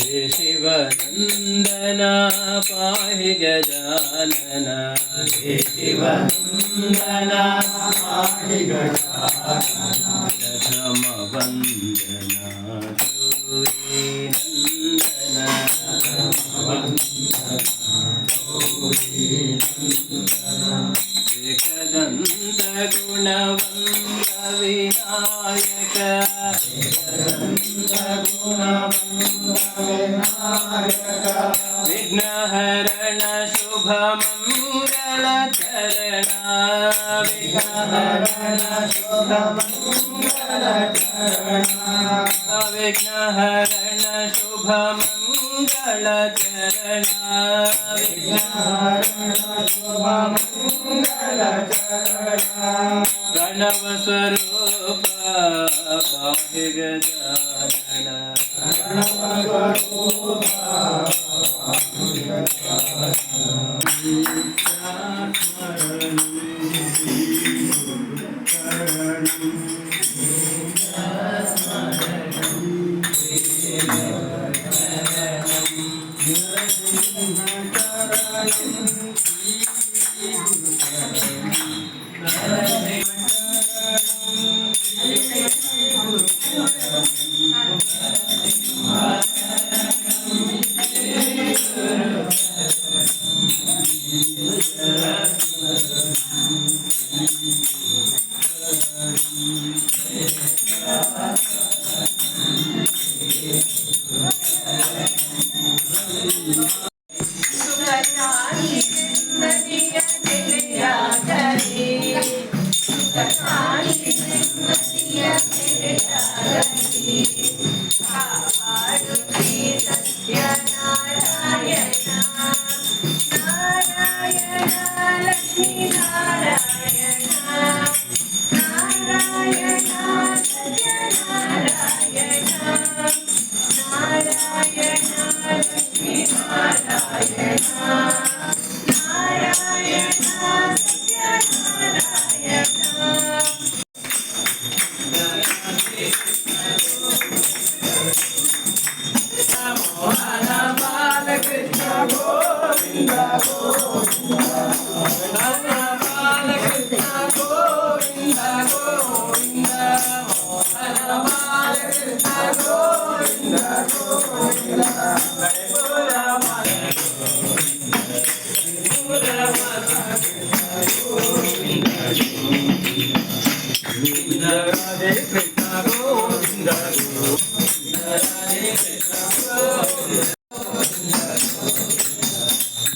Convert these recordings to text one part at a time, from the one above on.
हे शिवनन्दन पाहि गजानन हे शिवनन्दन पाहि गजानन प्रथम वन्दना एकदन्त गुणवन्त विनायक विघ्नहरण शुभमङ्गलचरण विघ्नहरण शुभमङ्गलचरण प्रणव स्वरूप पाहि गजानन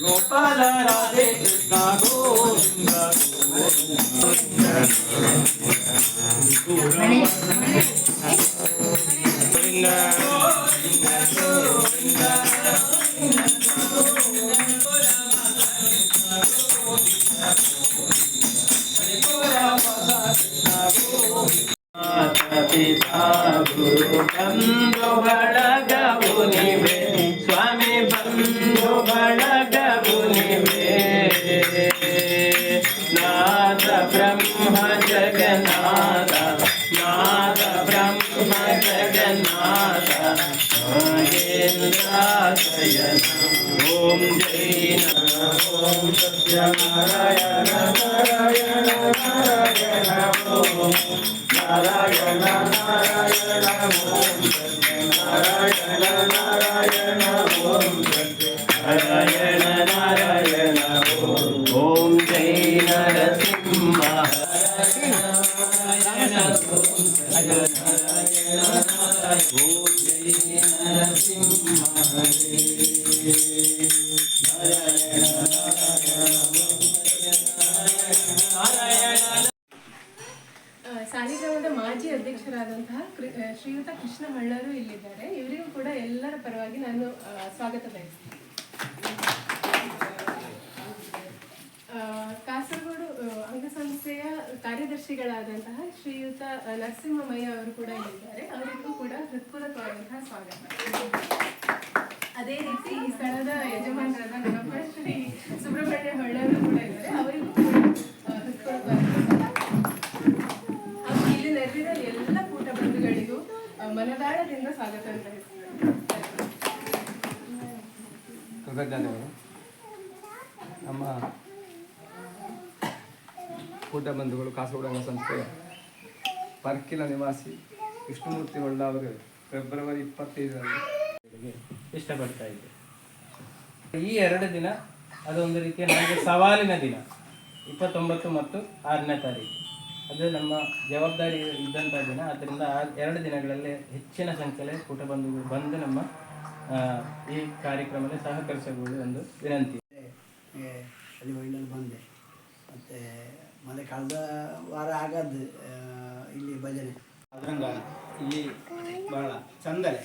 गोपाल राधे कृष्ण गोविंद पिता गुरु बंधु ಬಳಗವು ನೀವೇ ಸ್ವಾಮಿ ಬಂಧು ಬಳಗವು ನೀವೇ ನಾಥ ಬ್ರಹ್ಮ ಜಗನ್ನಾಥ ನಾಥ ಬ್ರಹ್ಮ ಜಗನ್ನಾಥ ನಾಗೇಂದ್ರಾಶಯನ ಓಂ ಜೈ ಓಂ ಸತ್ಯನಾರಾಯಣ ನಾರಾಯಣ ನಾರಾಯಣ ಓಂ ನಾರಾಯಣ ನಾರಾಯಣ ಓಂ ನಾರಾಯಣ ನಾರಾಯಣ ಓಂ ನಾರಾಯಣ ನಾರಾಯಣ ಓಂ ಜೈ ನರಸಿಂಹ ನಾರಾಯಣ ಓಂ ಜೈ ನರಸಿಂಹ ಸಾಲಿಗ್ರಾಮದ ಮಾಜಿ ಅಧ್ಯಕ್ಷರಾದಂತಹ ಶ್ರೀಯುತ ಕೃಷ್ಣ ಮಳ್ಳರು ಇಲ್ಲಿದ್ದಾರೆ. ಇವರಿಗೂ ಕೂಡ ಎಲ್ಲರ ಪರವಾಗಿ ನಾನು ಸ್ವಾಗತ ಬಯಸ್ತೀನಿ. ಕಾಸರಗೋಡು ಅಂಗಸಂಸ್ಥೆಯ ಕಾರ್ಯದರ್ಶಿಗಳಾದಂತಹ ಶ್ರೀಯುತ ನರಸಿಂಹಮಯ್ಯ ಅವರು ಕೂಡ ಇಲ್ಲಿದ್ದಾರೆ. ಅವರಿಗೂ ಕೂಡ ಹೃತ್ಪೂರ್ವಕವಾದಂತಹ ಸ್ವಾಗತ. ಅದೇ ರೀತಿ ಈ ಸ್ಥಳದ ಯಜಮಾನರಾದ ನಮ್ಮ ಶ್ರೀ ಸುಬ್ರಹ್ಮಣ್ಯ ಹೊಳ್ಳವರು ಕೂಡ ಇದ್ದಾರೆ. ಅವರಿಗೂ ಕೂಡ ಹೃತ್ಪೂರ್ವಕವಾದಂತಹ ಪ್ರಜ್ಞಾದೇವರು ನಮ್ಮ ಊಟ ಬಂಧುಗಳು ಕಾಸರಗೋಡು ಸಂಸ್ಥೆಯ ಪರ್ಕಿಲ ನಿವಾಸಿ ವಿಷ್ಣುಮೂರ್ತಿ ಹೊಳ್ಳ ಅವರು ಫೆಬ್ರವರಿ 25ರಂದು ಇಷ್ಟಪಡ್ತಾ ಇದ್ದೆ. ಈ 2 ದಿನ ಅದೊಂದು ರೀತಿಯ ನಮಗೆ ಸವಾಲಿನ ದಿನ. 29 ಮತ್ತು 6ನೇ ತಾರೀಕು ಅದು ನಮ್ಮ ಜವಾಬ್ದಾರಿ ಇದ್ದಂಥ ದಿನ. ಆದ್ದರಿಂದ ಆ 2 ದಿನಗಳಲ್ಲಿ ಹೆಚ್ಚಿನ ಸಂಖ್ಯೆಯಲ್ಲಿ ಕುಟುಂಬಗಳು ಬಂದು ನಮ್ಮ ಈ ಕಾರ್ಯಕ್ರಮದಲ್ಲಿ ಸಹಕರಿಸಬಹುದು ಎಂದು ವಿನಂತಿ. ಅಲ್ಲಿ ಒಳ್ಳೆಯಲ್ಲಿ ಬಂದೆ ಮತ್ತು ಮತ್ತೆ ಕಳೆದ ವಾರ ಆಗದ್ದು ಇಲ್ಲಿ ಭಜನೆ ಅದರಂಗ ಇಲ್ಲಿ ಬಹಳ ಚಂದಲೆ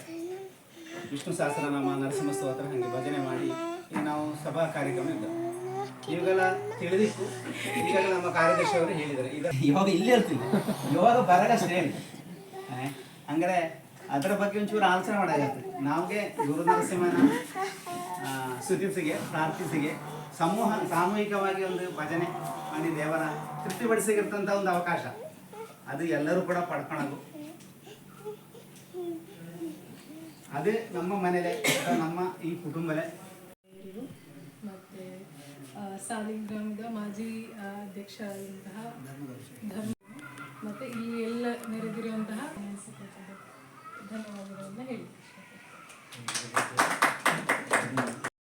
ವಿಷ್ಣು ಸಹಸ್ರನಾಮ ನರಸಿಂಹ ಸ್ತೋತ್ರ ಹಾಗೆ ಭಜನೆ ಮಾಡಿ ಈಗ ನಾವು ಸಭಾ ಕಾರ್ಯಕ್ರಮ ಇದ್ದವು. ಇವಾಗೆಲ್ಲ ತಿಳಿದಿತ್ತು. ಈಗಾಗಲೇ ನಮ್ಮ ಕಾರ್ಯದರ್ಶಿ ಅವರು ಹೇಳಿದ್ದಾರೆ ಈಗ ಇವಾಗ ಇಲ್ಲಿ ಇರ್ತೀನಿ ಇವಾಗ ಬರಗಷ್ಟೇ ಹೇಳಿ ಹಂಗಾರೆ ಅದರ ಬಗ್ಗೆ ಒಂಚೂರು ಆಲೋಚನೆ ಮಾಡಾಗತ್ತೆ. ನಮಗೆ ಗುರು ನರಸಿಂಹನ ಸ್ತುತಿಸಿಗೆ ಪ್ರಾರ್ಥಿಸಿಗೆ ಸಾಮೂಹಿಕವಾಗಿ ಒಂದು ಭಜನೆ ಮಾಡಿ ದೇವರ ತೃಪ್ತಿಪಡಿಸಿರ್ತಂಥ ಒಂದು ಅವಕಾಶ ಅದು ಎಲ್ಲರೂ ಕೂಡ ಪಡ್ಕೊಳೋದು. ಅದೇ ನಮ್ಮ ಮನೇಲೆ ನಮ್ಮ ಈ ಕುಟುಂಬಲೇ. ಮತ್ತು ಸಾಲಿಗ್ರಾಮದ ಮಾಜಿ ಅಧ್ಯಕ್ಷರಾದಂತಹ ಧರ್ಮ ಮತ್ತು ಇಲ್ಲಿ ಎಲ್ಲ ನೆರೆದಿರುವಂತಹ ಧನ್ಯವಾದಗಳನ್ನು ಹೇಳಿ